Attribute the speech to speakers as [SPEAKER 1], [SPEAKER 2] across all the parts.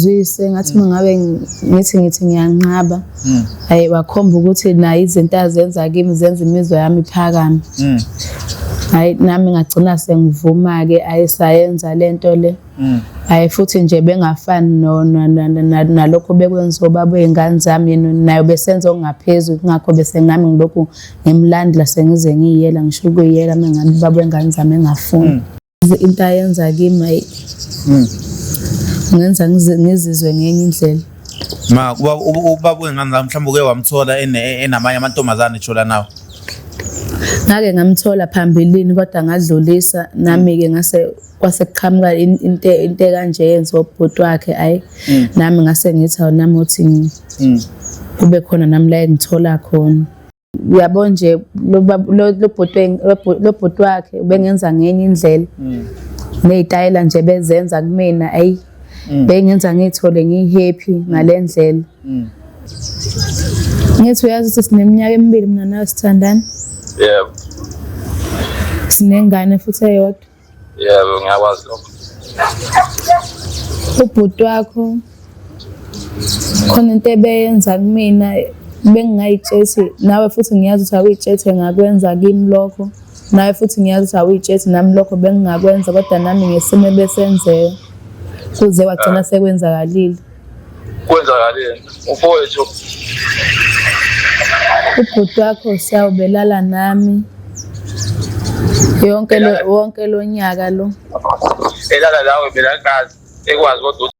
[SPEAKER 1] ngimzwise ngathi mangabe ngithi ngiyanqaba hayi wakhomba ukuthi nayi izinto azenza kimi zenza imizwa yami iphakame hayi nami ngagcina sengivuma ke ayisayenza lento le hayi futhi nje bengafani nalokho bekwenziwa baba ingane zami nayo besenza okungaphezulu ngakho bese ngami ngilokhu ngimlandla sengize ngiyela ngisho ukuyela mengabe baba ingane zami engafuni into ayenza kimi ngenza ngizizwe ngenye indlela
[SPEAKER 2] ma ubaba wengane zami mhlawumbe uke wamthola enamanye amantombazane etshola nawo
[SPEAKER 1] ngake ngamthola phambilini kodwa ngadlulisa nami ke ngase kwasekuqhamuka into kanje yenza ubhuti wakhe ayi nami ngase ngithi nami uthi kube khona nami la engithola khona uyabona nje lo bhuti wakhe ubengenza ngenye indlela nezitayela nje bezenza kumina ayi bengenza ngithole ngihappy ngalendlela ngithi uyazi ukuthi sineminyaka emibili mina nawe sithandana
[SPEAKER 3] yebo
[SPEAKER 1] sinengane futhi eyodwa
[SPEAKER 3] yebo ngiyakwazi lokho
[SPEAKER 1] ubhuti wakho khona into ebeyenza kumina bengingayitshethi nawe futhi ngiyazi ukuthi awuyitshethe ngakwenza kimi lokho nawe futhi ngiyazi ukuthi awuyitshethi nami lokho bengingakwenza kodwa nami ngesimo besenzeka kuze wagcina sekwenzakalile
[SPEAKER 3] ufowethu
[SPEAKER 1] ubhuti wakho siyawubelala nami wonke lo nyaka lo
[SPEAKER 3] elala lawe belakazi ekwazi kodwa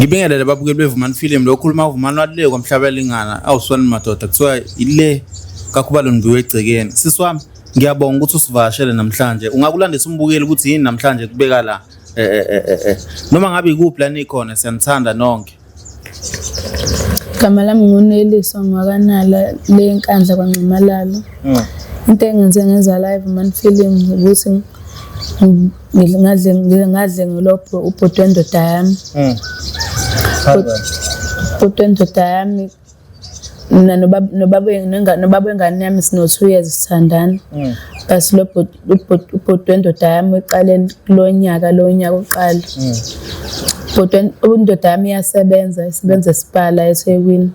[SPEAKER 2] ngibingelele babukeli bevumani film lo khuluma uvumani walile kwamhlabelingana awuswani madoda kuthiwa ile kakhubalo ngiwe egcekeni sisi wami ngiyabonga ukuthi usivashele namhlanje ungakulandisa umbukeli ukuthi yini namhlanje kubeka la noma ngabe ikuphi lana ikhona siyanithanda nonke
[SPEAKER 1] igama lami nguNeliso Ngwakanala le nkandla kwaNcumalalo into engenze ngenza live man film ukuthi ngadle ngilopho ubhuti wendoda yami ubhuti wendoda yami nobaba engane yami sino 2 years sithandana basi lo ubhuti wendoda yami eqale lo nyaka uqala indoda yami iyasebenza esipala eThekwini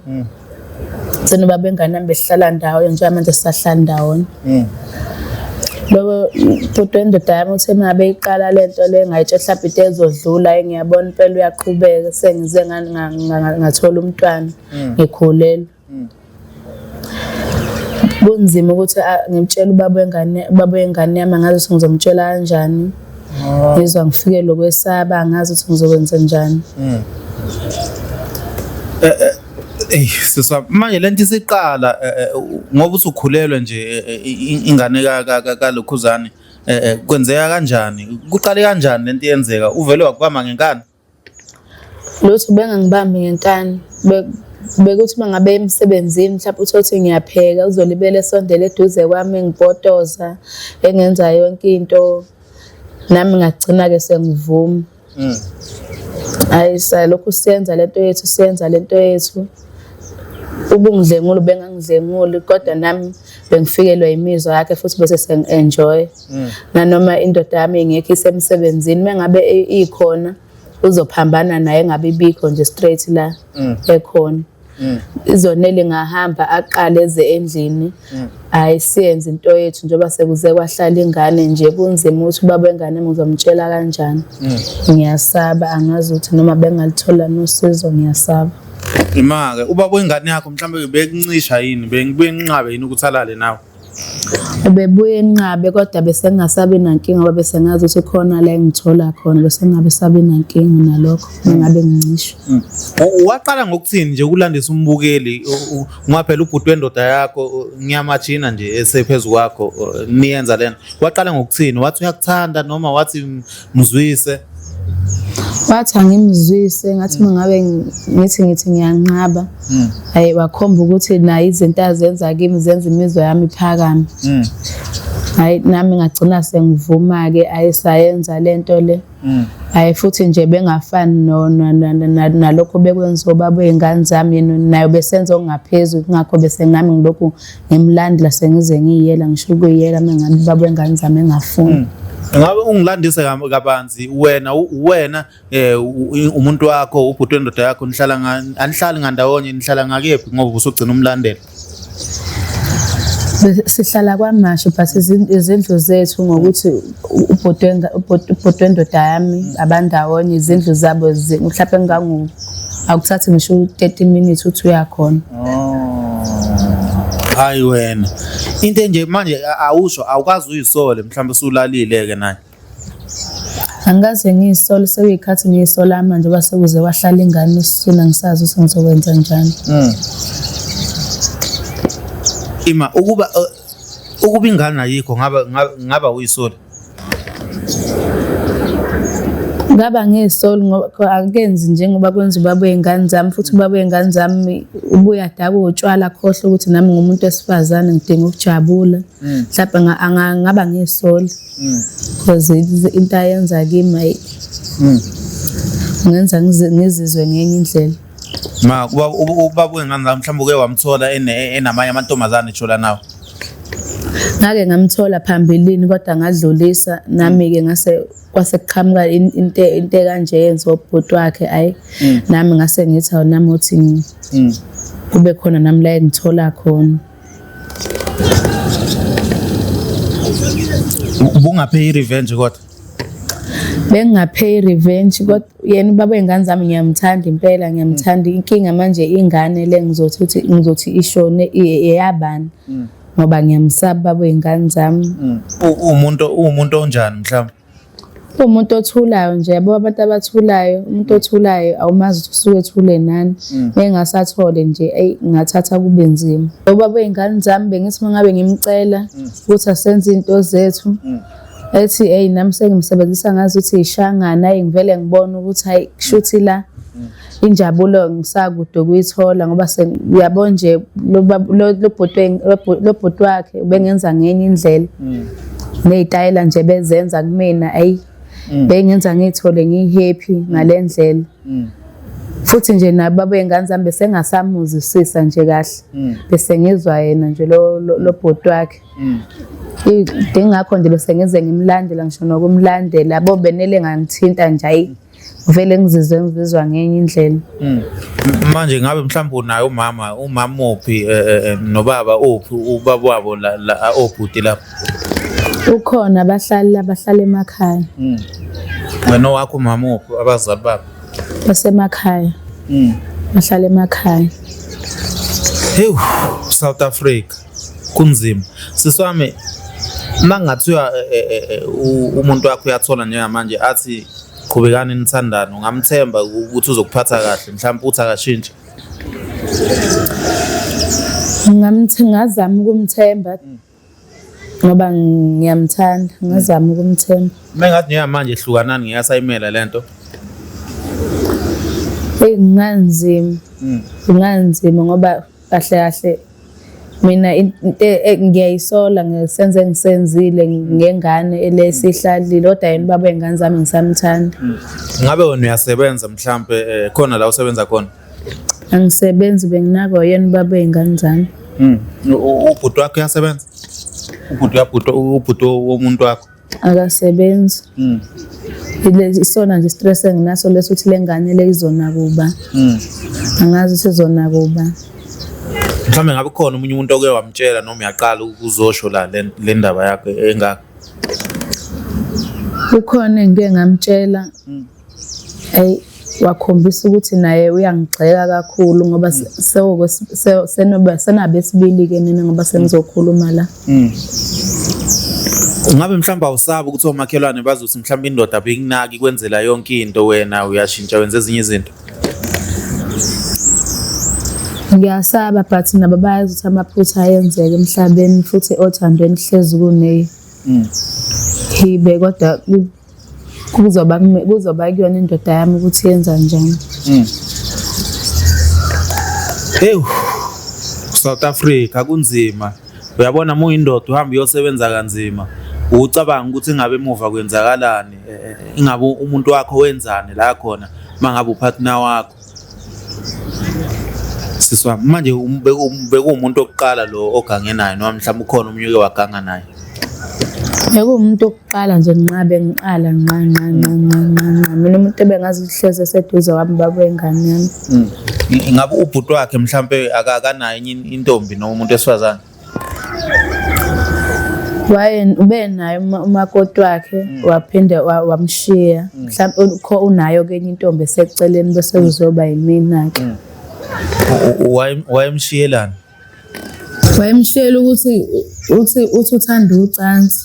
[SPEAKER 1] senobaba engane yami behlala ndawo nje manje sisahlala ndawonye lo ubhuti wendoda yami uthe ngabe iqala lento le ngayitshe mhlawumbe into ezodlula ngiyabona impela uyaqhubeka sengize ngathola umntwana ngikhulelwe kunzima ukuthi ngimtshela ubaba wengane yami angazi ukuthi ngizomtshela kanjani ngizwa ngifike lokwesaba angazi ukuthi ngizokwenza njani
[SPEAKER 2] sisa manje lento isiqala ngoba usukhulelwe nje ingane kaLukhuzane kwenzeka kanjani kuqale kanjani lento yenzeka uvele wakubamba ngenkani
[SPEAKER 1] lutho bengangibambi ngenkani bekuthi mangabe emsebenzini mhlawumbe uthothi ngiyapheka uzolibele esondele eduze kwami ngibhotoza engenza yonke into nami ngagcina ke sengivuma ayisa lokho siyenza lento yethu ubungidlengula bengangidlenguli kodwa nami bengifikelwa imizwa yakhe futhi bese sengienjoy nanoma indoda yami ingekho isemsebenzini mengabe ikhona uzophambana naye ngabe ibikho nje straight la ekhona izonele ngahamba aqale eze endlini ayisiyenze into yethu njengoba sekuze kwahlala ingane nje kunzima ukuthi ubaba wengane ngizomtshela kanjani ngiyasaba angazi ukuthi noma bengalithola nosizo ngiyasaba
[SPEAKER 2] imake ubaba wengane yakho mhlawumbe bekuncisha yini benginqabe yini ukuthi alale nawe
[SPEAKER 1] bebuye enqabe kodwa bese ngingasabi nankinga ngoba bese ngazi ukuthi khona la engithola khona bese ngabe sabi nankinga nalokho ngabe ngicisha
[SPEAKER 2] waqala ngokuthini nje ukulandisa umbukeli ngaphela ubhuti wendoda yakho ngiyamajina nje esephezulu kwakho niyenza lena waqala ngokuthini wathi uyakuthanda noma wathi mzwise
[SPEAKER 1] wathi angimzwise ngathi mangabe ngithi ngiyanqaba hayi wakhomba ukuthi nayi izinto azenza kimi zenza imizwa yami iphakame hayi nami ngagcina sengivuma ke ayisayenza lento le hayi futhi nje bengafani nalokho bekwenza obaba wey'ngane zami nayo besenza okungaphezulu kungakho bese nami ngilokhu ngimlandela sengize ngiyela ngisho ukuyela mengabe baba wey'ngane zami engafuni.
[SPEAKER 2] Ngabe ungilandise kabanzi wena umuntu wakho ubhuti wendoda yakho anihlali ngandawonye nihlala ngakephi ngoba usugcina umlandela?
[SPEAKER 1] Sihlala kwaMashu but izindlu zethu ngokuthi ubhuti wendoda yami abandawonye izindlu zabo mhlawumbe akuthathi ngisho 30 minutes uthi uyakhona.
[SPEAKER 2] Hayi wena into nje manje awusho awukazi uyisole mhlawumbe usulalile ke naye.
[SPEAKER 1] Angikaze ngiyisole sekuyikhathi ngiyisola manje basekuze wahlala ingane usisuna ngisazi ukuthi ngizokwenza njani.
[SPEAKER 2] Ima ukuba ingane ayikho ngaba uyisole.
[SPEAKER 1] Ngaba ngiyisoli ngoba akenzi njengoba kwenza ubaba wey'ngane zami futhi ubaba wey'ngane zami ubuya adaka utshwala akhohlwe ukuthi nami ngumuntu wesifazane ngidinga ukujabula. Mhlawumbe ngaba ngiyisoli because into ayenza kimi ngenza ngizizwe ngenye indlela.
[SPEAKER 2] Ma ubaba wey'ngane zami mhlawumbe uke wamthola enamanye amantombazane etshola nawe?
[SPEAKER 1] Ngake ngamthola phambilini kodwa ngadlulisa nami-ke ngase kwase kuqhamuka into kanje yenziwa ubhuti wakhe ayi nami ngase ngithi nami uthi kube khona nami la engithola khona.
[SPEAKER 2] Ubungaphe i-revenge kodwa?
[SPEAKER 1] Bengingaphe i-revenge kodwa yena ubaba wey'ngane zami ngiyamthanda impela ngiyamthanda. Inkinga manje ingane le ngizothi ishone eyabani ngoba ngiyamsaba ubaba wey'ngane zami.
[SPEAKER 2] Umuntu onjani mhlawumbe?
[SPEAKER 1] Umuntu othulayo nje yabo abantu abathulayo umuntu othulayo awumazi ukuthi usuke ethule nani mengasathole nje ngathatha kube nzima. Ubaba wey'ngane zami bengithi mangabe ngimcela ukuthi asenze into zethu ethi hey nami sengimsebenzisa ngazi ukuthi ishangana hayi ngivele ngibona ukuthi hayi kushuthi la injabulo ngisakude ukuyithola ngoba uyabona nje lo bhuti wakhe ubengenza ngenye indlela nezitayela nje bezenza kumina ayi bengenza ngithole ngihappy ngale ndlela futhi nje nababa wey'ngane zami besengasamuzisisa nje kahle bese ngizwa yena nje lo bhuti wakhe ngakho nje bese ngize ngimlandela ngisho nokumlandela bo benele ngangithinta nje ayi vele ngizizwa ngenye indlela.
[SPEAKER 2] Manje ngabe mhlawumbe unayo umama ophi nobaba ophi ubaba wabo la obhuti lapho?
[SPEAKER 1] Ukhona abahlala emakhaya.
[SPEAKER 2] Wena wakho umama ophi abazali babo?
[SPEAKER 1] Basemakhaya. Bahlala emakhaya.
[SPEAKER 2] Hey South Africa kunzima. Siswami mangathiwa umuntu wakho uyathola njengamanje athi qhubekani nithandana ungamthemba ukuthi uzokuphatha kahle mhlawumbe uthi akashintshe?
[SPEAKER 1] Ngazama ukumthemba ngoba ngiyamthanda ngazama ukumthemba.
[SPEAKER 2] Mengathi njengamanje ehlukanani ngiyasayimela lento?
[SPEAKER 1] Kunganzima ngoba kahle mina ngiyayisola ngesenze engisenzile ngengane elesihlalile kodwa yena ubaba wey'ngane zami ngisamthanda.
[SPEAKER 2] Ngabe wena uyasebenza mhlawumbe khona la usebenza khona?
[SPEAKER 1] Angisebenzi benginako yena ubaba wey'ngane zami.
[SPEAKER 2] Ubhuti wakho uyasebenza? Ubhuti womuntu wakho?
[SPEAKER 1] Akasebenzi. Isona nje stress enginaso leso ukuthi le ngane le izona kuba. Angazi ukuthi izona kuba.
[SPEAKER 2] Mhlawumbe ngabe khona umunye umuntu oke wamtshela noma uyaqala ukuzosho la le ndaba yakho engaka?
[SPEAKER 1] Ukhona engike ngamtshela wakhombisa ukuthi naye uyangigxeka kakhulu ngoba senabe sibili-ke nina ngoba senizokhuluma la.
[SPEAKER 2] Ngabe mhlawumbe awusabi ukuthi omakhelwane bazothi mhlawumbe indoda bekunaki kwenzela yonke into wena uyashintsha wenza ezinye izinto?
[SPEAKER 1] Ngiyasaba but nabo bayazi ukuthi amaphutha ayenzeka emhlabeni futhi othandweni hlezi kuneyi hibe kodwa kuzoba kuyona indoda yami ukuthi yenza njani.
[SPEAKER 2] South Africa kunzima uyabona muyindoda uhamba uyosebenza kanzima ucabanga ukuthi ingabe emuva kwenzakalani ingabe umuntu wakho wenzani la khona mangabe upartner wakho siswa manje bekumuntu oqala lo ogange naye noma mhlawumbe ukhona umnyuke waganga naye
[SPEAKER 1] bekumuntu oqala nje nqabe ngiqala nqa mina umuntu ebengazi uhleze eseduze wami babengane yami
[SPEAKER 2] ingabe ubhuti wakhe mhlawumbe akanayo intombi noma umuntu esifazane
[SPEAKER 1] ubenayo umakoti wakhe waphinde wamshiya mhlawumbe unayo kenye intombi eseceleni bese uzoba yimina ke
[SPEAKER 2] wayemshiyelana
[SPEAKER 1] wayemshiyela uthi uthanda ucansi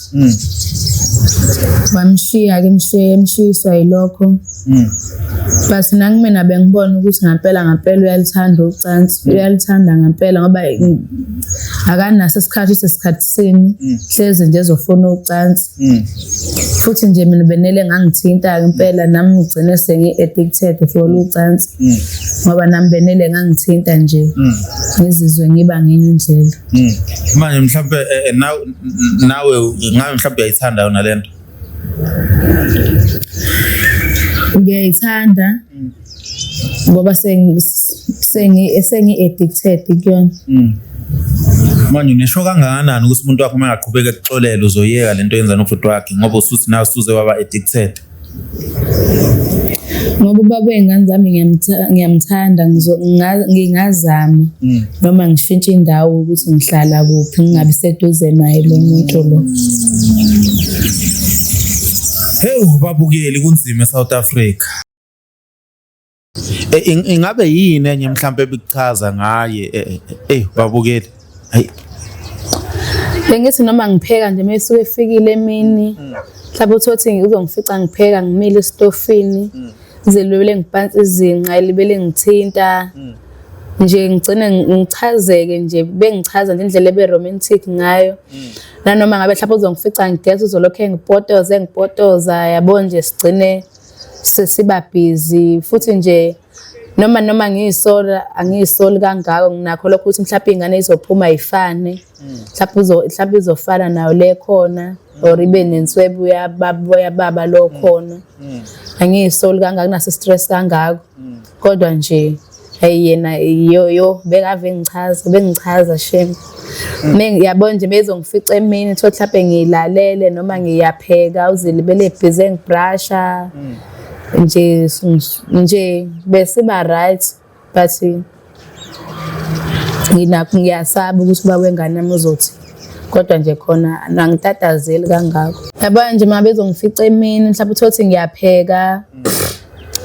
[SPEAKER 1] wamshiya ke emshiyiswa yilokho basi nangimina bengibona ukuthi ngempela uyalithanda ucansi uyalithanda ngempela ngoba akanaso isikhathi sesikhathini hleze nje ezofuna ucansi futhi nje mina benele ngangithinta ngempela nami ngigcine sengi-addicted for ucansi ngoba nami benele ngangithinta nje ngizizwe ngiba ngenye indlela
[SPEAKER 2] manje mhlawumbe nawe ngabe mhlawumbe uyayithanda yona lento
[SPEAKER 1] ngiyayithanda ngoba sengi-addicted kuyona
[SPEAKER 2] manje unesho kangakanani ukuthi umuntu wakho mangaqhubeka ekuxolela uzoyeka lento yenza nobhuti wakhe ngoba usuthi nawe usuze waba addicted
[SPEAKER 1] ngoba ubaba wey'ngane zami ngiyamthanda ngingazama noma ngishintshe indawo ukuthi ngihlala kuphi ngingabi seduze naye lo muntu lo
[SPEAKER 2] hey babukeli kunzima eSouth Africa ingabe yini enye mhlawumbe bikuchaza ngaye babukeli hayi
[SPEAKER 1] bengithi noma ngipheka nje mesuke efikile emini mhlawumbe uthothi uzongifica ngipheka ngimile esitofini zilwele ngiphansi izinqa libele ngithinta nje ngicine ngichazeke nje bengichaza nje indlela ebe romantic ngayo nanoma ngabe mhlawumbe uzongifica ngigeza uzolokhe ngipotoza yabo nje sigcine sesiba busy futhi nje noma ngiyisola angiyisoli kangako nginakho lokho ukuthi mhlawumbe ingane izophuma ifane mhlawumbe izofana nayo le khona or ibe nenswebu yababa lo khona angiyisoli kangako naso stress kangako kodwa nje yena yo bekave bengichaza shame yabo nje bezongifica emini thothi mhlawumbe ngiyilalele noma ngiyapheka uzilibele busy ngibrusha nje besiba right but ngiyasaba ukuthi ubaba wengane yami uzothi kodwa nje khona angitatazeli kangako yabo nje mabezongifica emini mhlawumbe uthothi ngiyapheka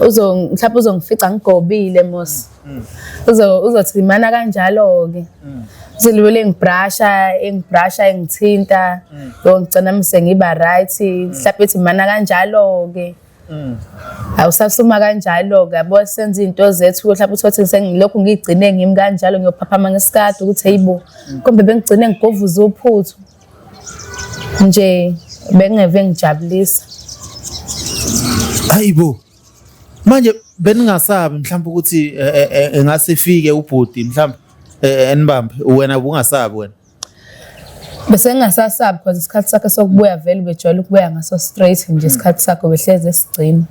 [SPEAKER 1] mhlawumbe uzongifica ngigobile mos uzothi imana kanjalo ke uzilibele ngibrusha ngithinta ngigcina mise ngiba right mhlawumbe ethi imana kanjalo ke awusasuma kanjalo ke yabo senza izinto zethu mhlawumbe uthothi sengilokhu ngigcine ngimi kanjalo ngiyophaphama ngesikade ukuthi hayibo kombe bengigcine ngigovuza uphuthu nje bengeve ngijabulisa
[SPEAKER 2] hayibo manje beningasabi mhlawumbe ukuthi engasifike ubhuti mhlawumbe enibambe wena ubungasabi wena
[SPEAKER 1] bese ngingasasabi because isikhathi sakhe sokubuya vele bejwayele ukubuya ngaso straight nje isikhathi sakhe behleze esigcina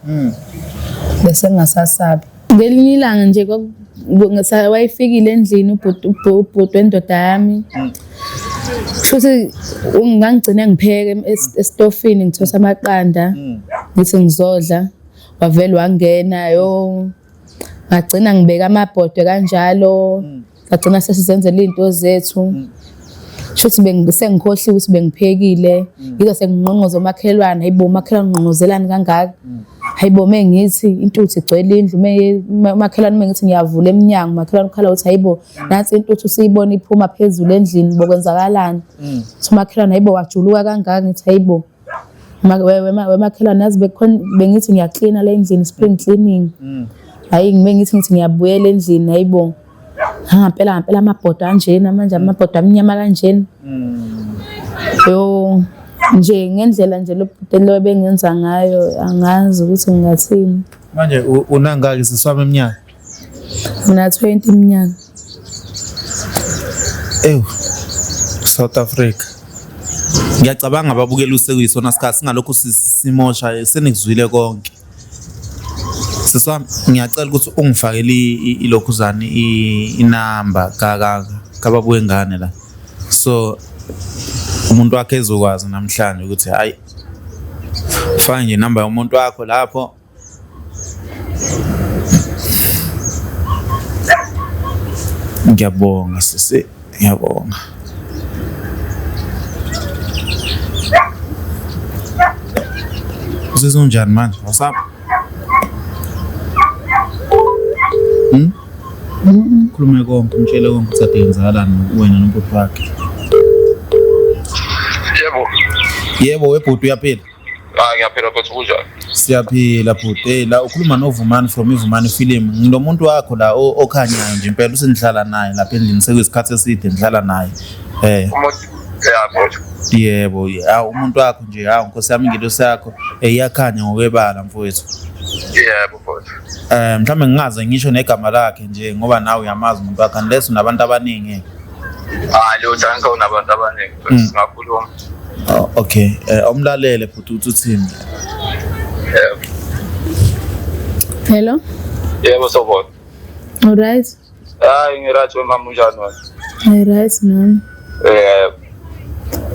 [SPEAKER 1] bese ngingasasabi ngelinye ilanga nje wayefikile endlini ubhuti wendoda yami futhi ngangigcine ngipheke esitofini ngithosa amaqanda ngithi ngizodla wavele wangena ngagcina ngibeka amabhodwe kanjalo ngagcina sesizenzela izinto zethu shothi sengikhohliwe ukuthi bengiphekile yizo senginqonqoza umakhelwane hayibo umakhelwane ngqonqozelani kangaka hayibo mengithi intuthu igcwele indlu umakhelwane mengithi ngiyavula eminyango umakhelwane ukhala ukuthi hayibo nansi intuthu usiyibona iphuma phezulu endlini bokwenzakalani umakhelwane hayibo wajuluka kangaka ngithi hayibo wemakhelwane yazi bengithi ngiyaklina le endlini spring cleaning hayi ngithi ngiyabuyela endlini hayibo ngempela amabhodo kanjena manje amabhodo amnyama kanjena yo nje ngendlela nje lo bengenza ngayo angazi ukuthi ngingathini
[SPEAKER 2] manje unangaki siswami eminyaka
[SPEAKER 1] mina 20 iminyaka
[SPEAKER 2] South Africa. Ngiyacabanga ababukela usekuyisona sikhathi singalokho simosha senikuzwile konke. Siswami ngiyacela ukuthi ungifakele ilokhuzana inamba kababuye ngane la. So umuntu wakhe ezokwazi namhlanje ukuthi hayi faka nje inamba yomuntu wakho lapho. Ngiyabonga sisi, ngiyabonga. Uzizunjani manje? What's up? Khulume konke, ngitshele konke ukuthi ade yenzakalani wena nomuntu wakhe. Yebo webhuti uyaphila?
[SPEAKER 3] Ngiyaphila futhi kunjani?
[SPEAKER 2] Siyaphila bhuti. La ukhuluma noVumani from iVumani Film. Ngilomuntu wakho la okhanyayo nje impela usengihlala naye lapha endlini sekuyisikhathi eside ngihlala naye. Yebo, umuntu wakho nje Nkosi yami ingelosi yakho iyakhanya ngokwebala mfowethu.
[SPEAKER 3] Yebo futhi.
[SPEAKER 2] Mhlambe ngingaze ngisho negama lakhe nje ngoba nawe uyamazi umuntu wakho unless unabantu abaningi.
[SPEAKER 3] Lo thanka unabantu abaningi futhi singakhuluma.
[SPEAKER 2] Oh, okay. Omlalele futhi uthini?
[SPEAKER 1] Hello.
[SPEAKER 3] Yebo sobona.
[SPEAKER 1] Alright.
[SPEAKER 3] Ngirathi mama unjani wena?
[SPEAKER 1] Alright nami.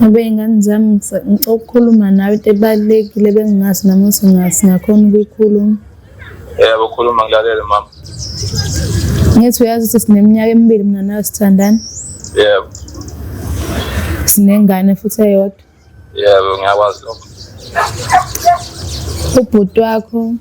[SPEAKER 1] Ngingani zami ngizokhuluma nawe into ebalekile bengingazi nami singakhona ukuyikhuluma.
[SPEAKER 3] Yebo khuluma ngilalele mama.
[SPEAKER 1] Ngithi uyazi ukuthi sineminyaka emibili mina nawe sithandana.
[SPEAKER 3] Yebo.
[SPEAKER 1] Sinengane futhi eyodwa.
[SPEAKER 3] Yebo ngiyakwazi lokho.
[SPEAKER 1] Ubhuti wakho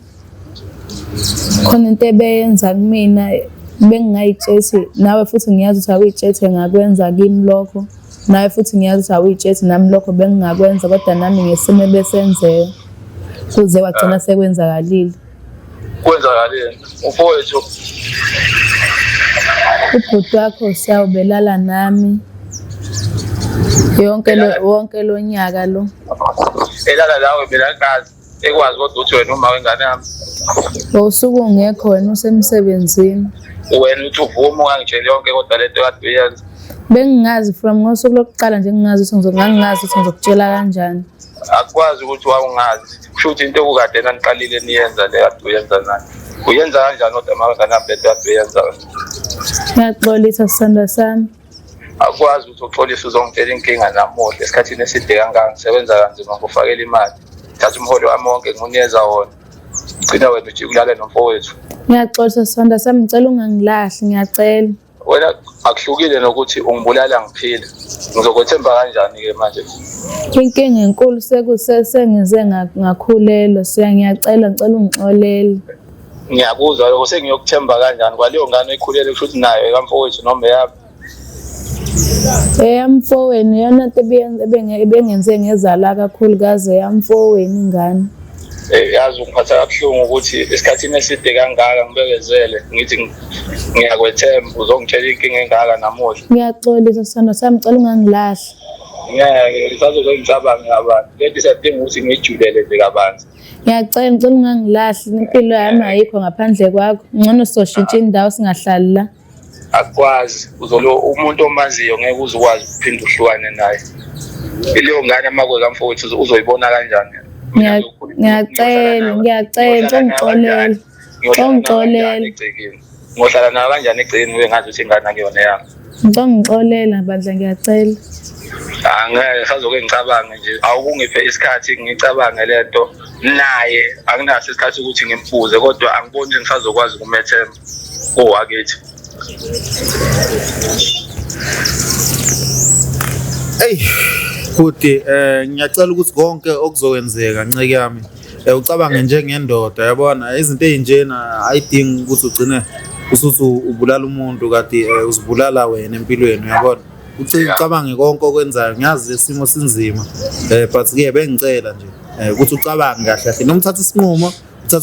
[SPEAKER 1] khona into ebeyenza kumina bengingayitshethi nawe futhi ngiyazi ukuthi awuyitshethe ngakwenza kimi lokho. Nawe futhi ngiyazi ukuthi awuyitshethi nami lokho bengingakwenza kodwa nami ngesimo besenzeka. Kuze wagcina sekwenzakalile.
[SPEAKER 3] Kwenzakalile. Mfowethu.
[SPEAKER 1] Ubhuti wakho siyawubelala nami. Wonke lo nyaka lo.
[SPEAKER 3] Elala lawe belakazi ekwazi kodwa uthi wena uma wengane yami.
[SPEAKER 1] Usuku ungekho wena usemsebenzini.
[SPEAKER 3] Wena uthi uvuma ungangitsheli yonke kodwa lento kade uyenza.
[SPEAKER 1] Bengingazi from ngosuku lokuqala nje ngingazi ukuthi ngizokutshela kanjani.
[SPEAKER 3] Akwazi ukuthi waungazi. Kusho ukuthi into okukade naniqalile niyenza le kade uyenza nani. Uyenza kanjani kodwa uma wengane yami lento kade uyenza.
[SPEAKER 1] Ngiyaxolisa sisanda sami.
[SPEAKER 3] Akwazi ukuthi uxolise uzongitshela inkinga namuhla esikhathini eside kangaka ngisebenza kanzima ngokufakela imali. Thatha umholo wami wonke nginikeza wona. Gcina wena uthi ulale nomfowethu.
[SPEAKER 1] Ngiyaxolisa sisanda sami ngicela ungangilahli ngiyacela.
[SPEAKER 3] Wena akuhlukile nokuthi ungibulala ngiphila. Ngizokwethemba kanjani ke manje?
[SPEAKER 1] Inkinga enkulu sengize ngakhulelwa ngiyacela ngicela ungixolele.
[SPEAKER 3] Ngiyakuzwa lokho sengiyokuthemba kanjani kwaleyo ngane ekhulele kusho ukuthi nayo ekamfowethu noma eyaphi.
[SPEAKER 1] Eyamfowenu yona into ebengenze ngezala kakhulu kaze eyamfowenu ingane.
[SPEAKER 3] Yazi ungiphatha kabuhlungu ukuthi esikhathini eside kangaka ngibekezele ngithi ngiyakwethemba uzongitshela inkinga engaka namuhla.
[SPEAKER 1] Ngiyaxolisa sisanda sami ngicela ungangilahli.
[SPEAKER 3] Ngeke ngisazozongicabanga abantu. Lento isadinga ukuthi ngijulele nje kabanzi.
[SPEAKER 1] Ngiyacela ngicela ungangilahli impilo yami ayikho ngaphandle kwakho. Ngcono sizoshintsha indawo singahlali la.
[SPEAKER 3] Akwazi umuntu omaziyo ngeke uzukwazi ukuphinda uhlukane naye. Leyo ngane amakwe kamfowethu uzoyibona kanjani?
[SPEAKER 1] Ngiyacela ungixolele.
[SPEAKER 3] Ngohlala nayo kanjani egcekeni uyengazi ukuthi ingane akuyona yami.
[SPEAKER 1] Ngixolela bandla ngiyacela.
[SPEAKER 3] Angeke sazoke ngicabange nje awukungiphe isikhathi ngicabange lento naye anginaso isikhathi ukuthi ngimfuze kodwa angiboni ukuthi ngisazokwazi ukumethemba owakithi.
[SPEAKER 2] Hey futhi ngiyacela ukuthi konke okuzokwenzeka nceke yami ucabange nje ngendoda yabona izinto ezinjena ayidingi ukuthi ugcine usuthi ubulala umuntu kati uzibulala wena empilweni yabona ucabange konke okwenzayo ngiyazi lesimo sinzima but ke bengicela nje ukuthi ucabange kahle kahle noma uthatha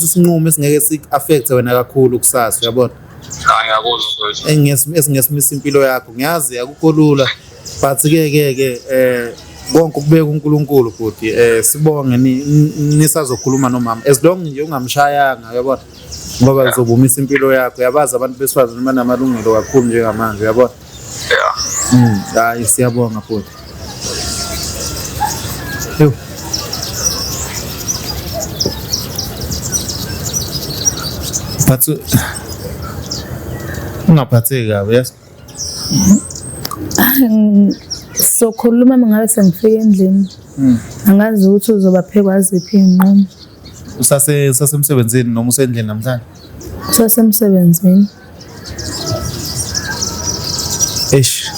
[SPEAKER 2] isinqumo esingeke sik-affect wena kakhulu kusasa yabona.
[SPEAKER 3] Ngiyakuzwa mfowethu.
[SPEAKER 2] Esingesimisa impilo yakho ngiyazi akukho lula but ke konke kubeka uNkulunkulu futhi sibonge nisazokhuluma nomama as long nje ungamshayanga yabona ngoba izobumisa impilo yakho yabazi abantu besifazane banamalungelo kakhulu njengamanje yabona.
[SPEAKER 3] Yeah.
[SPEAKER 2] Hayi siyabonga futhi. Yo. But ungaphatheki kabi yes.
[SPEAKER 1] Sokhuluma mangabe sengifika endlini. Angazi ukuthi uzobaphekwa ziphi inqumo.
[SPEAKER 2] Usasemsebenzini noma usendlini namhlanje?
[SPEAKER 1] Sasemsebenzini.
[SPEAKER 2] Eish.